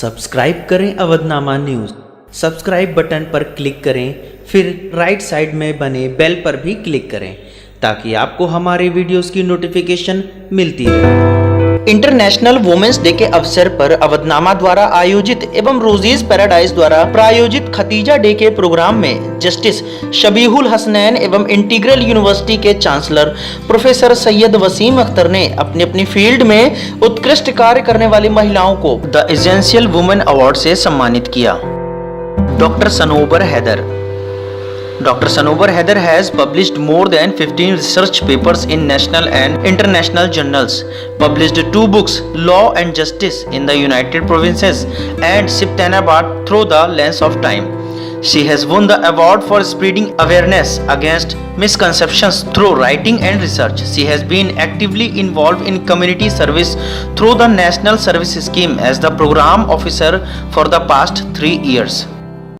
Subscribe करें Avadhnama news. Subscribe button पर click करें, फिर राइट साइड में बने बेल पर भी क्लिक करें ताकि आपको हमारे वीडियोस की नोटिफिकेशन मिलती रहे। इंटरनेशनल वुमेन्स डे के अवसर पर अवधनामा द्वारा आयोजित एवं रोजीज पैराडाइज द्वारा प्रायोजित खतीजा डे के प्रोग्राम में जस्टिस शबीहुल हसनैन एवं इंटीग्रल यूनिवर्सिटी के चांसलर प्रोफेसर सैयद वसीम अख्तर ने अपनी अपनी फील्ड में उत्कृष्ट कार्य करने वाली महिलाओं को द एसेंशियल वुमेन अवार्ड से सम्मानित किया। Doctor Sanobar Haider Dr. Sanobar Haider has published more than 15 research papers in national and international journals, published 2 books, Law and Justice in the United Provinces and Siptanabad Through the Lens of Time. She has won the award for spreading awareness against misconceptions through writing and research. She has been actively involved in community service through the National Service Scheme as the program officer for the past 3 years.